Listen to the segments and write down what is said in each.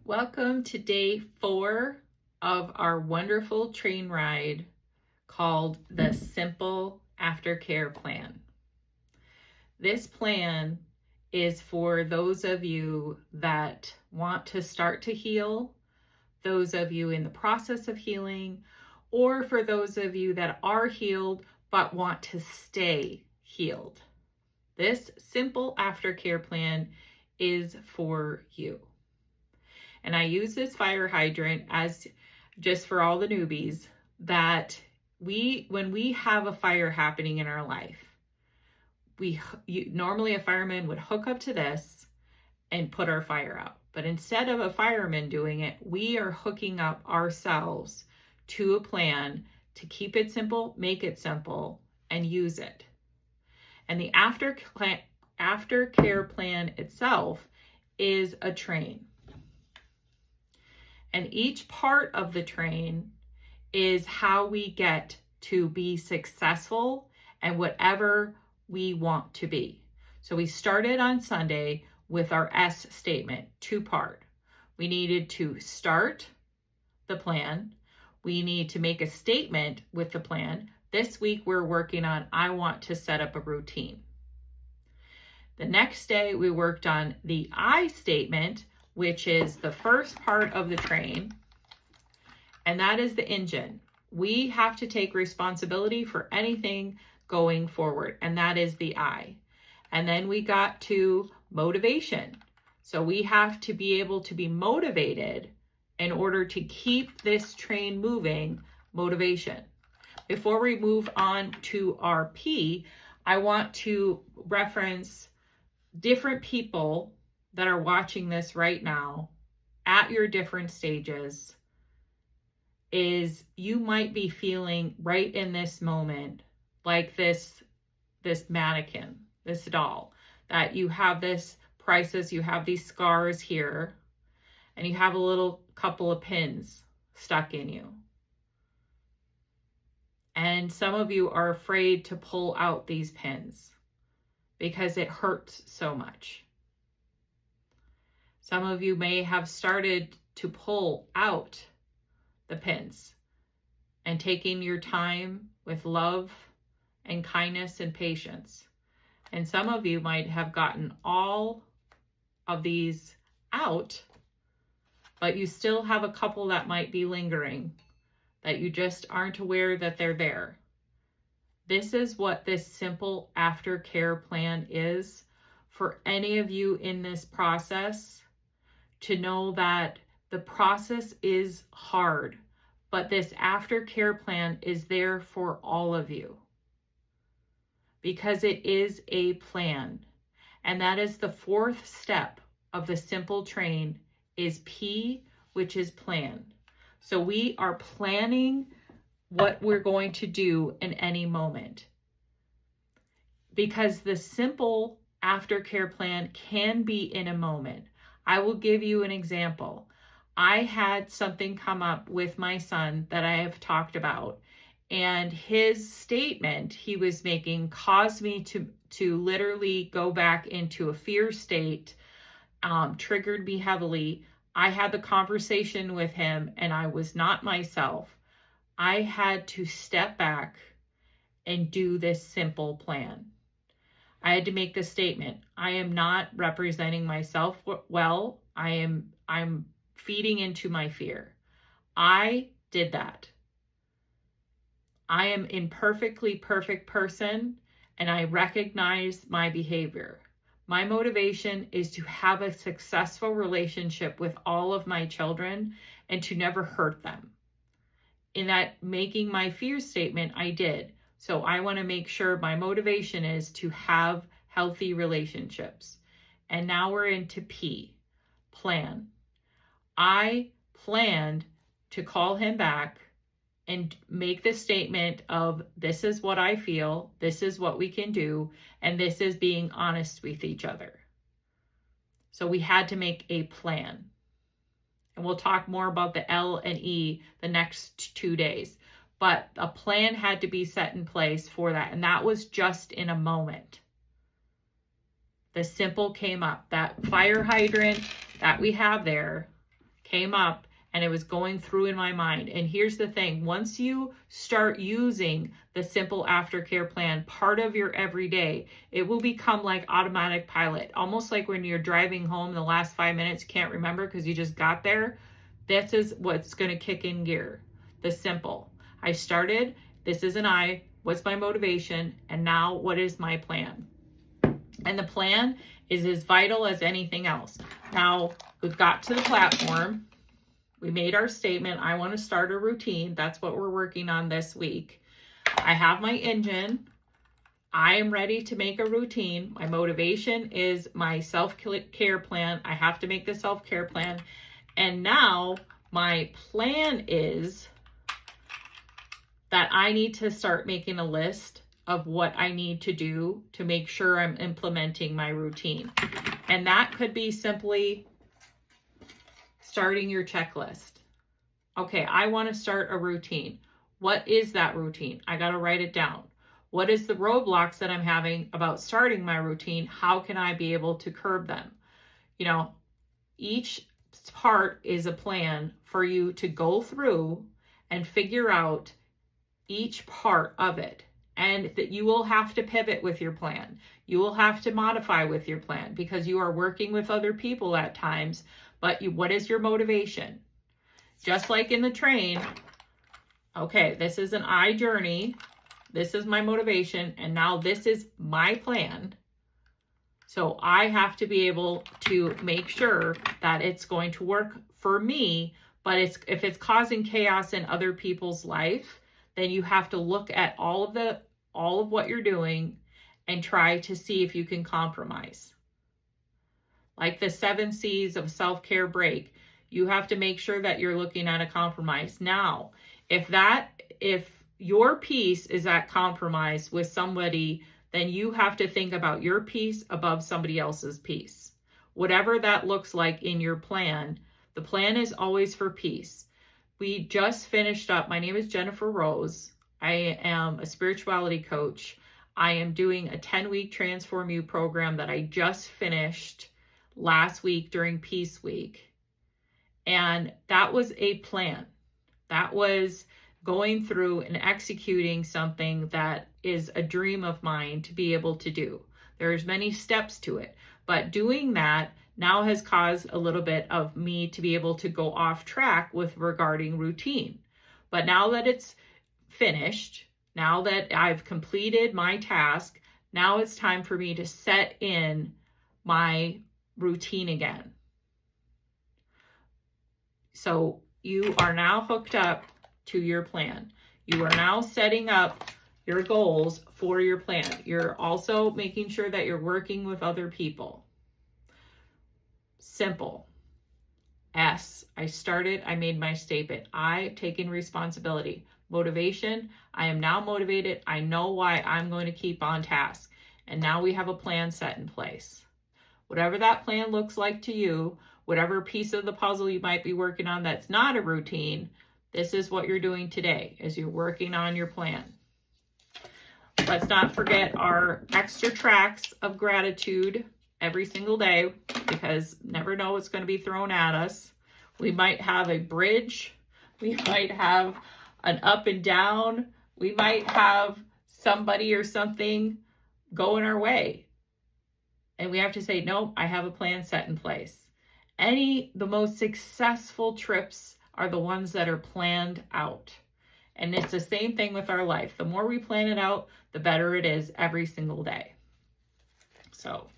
Welcome to day 4 of our wonderful train ride called the Simple Aftercare Plan. This plan is for those of you that want to start to heal, those of you in the process of healing, or for those of you that are healed but want to stay healed. This Simple Aftercare Plan is for you. And I use this fire hydrant as just for all the newbies that when we have a fire happening in our life, normally a fireman would hook up to this and put our fire out. But instead of a fireman doing it, we are hooking up ourselves to a plan to keep it simple, make it simple, and use it. And the aftercare plan itself is a train. And each part of the train is how we get to be successful and whatever we want to be. So we started on Sunday with our S statement, 2-part. We needed to start the plan. We need to make a statement with the plan. This week we're working on, I want to set up a routine. The next day we worked on the I statement, which is the first part of the train, and that is the engine. We have to take responsibility for anything going forward, and that is the I. And then we got to motivation. So we have to be able to be motivated in order to keep this train moving, motivation. Before we move on to our P, I want to reference different people that are watching this right now at your different stages. Is you might be feeling right in this moment like this mannequin, this doll, that you have this crisis, you have these scars here, and you have a little couple of pins stuck in you. And some of you are afraid to pull out these pins because it hurts so much. Some of you may have started to pull out the pins and taking your time with love and kindness and patience. And some of you might have gotten all of these out, but you still have a couple that might be lingering, that you just aren't aware that they're there. This is what this simple aftercare plan is for any of you in this process, to know that the process is hard, but this aftercare plan is there for all of you because it is a plan. And that is the 4th step of the simple train is P, which is plan. So we are planning what we're going to do in any moment, because the simple aftercare plan can be in a moment. I will give you an example. I had something come up with my son that I have talked about, and his statement he was making caused me to literally go back into a fear state, triggered me heavily. I had the conversation with him and I was not myself. I had to step back and do this simple plan. I had to make the statement. I am not representing myself well. I'm feeding into my fear. I did that. I am imperfectly perfect person, and I recognize my behavior. My motivation is to have a successful relationship with all of my children and to never hurt them. In that making my fear statement, I did. So I want to make sure my motivation is to have healthy relationships. And now we're into P, plan. I planned to call him back and make the statement of, this is what I feel, this is what we can do, and this is being honest with each other. So we had to make a plan. And we'll talk more about the L and E the next 2 days. But a plan had to be set in place for that. And that was just in a moment. The simple came up. That fire hydrant that we have there came up and it was going through in my mind. And here's the thing, once you start using the simple aftercare plan part of your everyday, it will become like automatic pilot, almost like when you're driving home the last 5 minutes, you can't remember because you just got there. This is what's going to kick in gear. The simple. I started, this is an I, what's my motivation, and now what is my plan? And the plan is as vital as anything else. Now, we've got to the platform. We made our statement, I want to start a routine. That's what we're working on this week. I have my engine. I am ready to make a routine. My motivation is my self-care plan. I have to make the self-care plan. And now my plan is that I need to start making a list of what I need to do to make sure I'm implementing my routine. And that could be simply starting your checklist. Okay, I want to start a routine. What is that routine? I got to write it down. What is the roadblocks that I'm having about starting my routine? How can I be able to curb them? You know, each part is a plan for you to go through and figure out each part of it. And that you will have to pivot with your plan. You will have to modify with your plan because you are working with other people at times. But what is your motivation? Just like in the train, okay, this is an I journey. This is my motivation. And now this is my plan. So I have to be able to make sure that it's going to work for me. But if it's causing chaos in other people's life, then you have to look at all of what you're doing and try to see if you can compromise. Like the 7 C's of self-care break, you have to make sure that you're looking at a compromise. Now, if your peace is at compromise with somebody, then you have to think about your peace above somebody else's peace. Whatever that looks like in your plan, the plan is always for peace. We just finished up. My name is Jennifer Rose. I am a spirituality coach. I am doing a 10-week Transform You program that I just finished last week during Peace Week. And that was a plan. That was going through and executing something that is a dream of mine to be able to do. There's many steps to it, but doing that now has caused a little bit of me to be able to go off track with regarding routine. But now that it's finished, now that I've completed my task, now it's time for me to set in my routine again. So you are now hooked up to your plan. You are now setting up your goals for your plan. You're also making sure that you're working with other people. Simple. S, I started, I made my statement. I taking responsibility. Motivation, I am now motivated. I know why I'm going to keep on task. And now we have a plan set in place. Whatever that plan looks like to you, whatever piece of the puzzle you might be working on that's not a routine, this is what you're doing today, is you're working on your plan. Let's not forget our extra tracks of gratitude every single day, because never know what's going to be thrown at us. We might have a bridge. We might have an up and down. We might have somebody or something going our way. And we have to say, nope, I have a plan set in place. The most successful trips are the ones that are planned out. And it's the same thing with our life. The more we plan it out, the better it is every single day. So,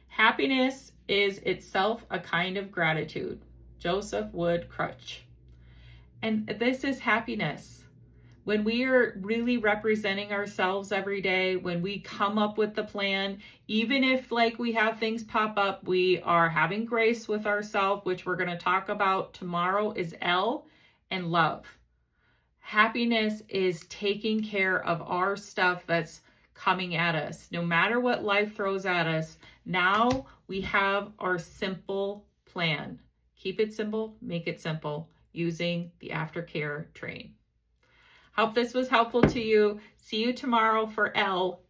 happiness is itself a kind of gratitude. Joseph Wood Crutch. And this is happiness. When we are really representing ourselves every day, when we come up with the plan, even if like we have things pop up, we are having grace with ourselves, which we're going to talk about tomorrow, is L, and love. Happiness is taking care of our stuff that's coming at us. No matter what life throws at us, now we have our simple plan. Keep it simple, make it simple, using the aftercare train. Hope this was helpful to you. See you tomorrow for L.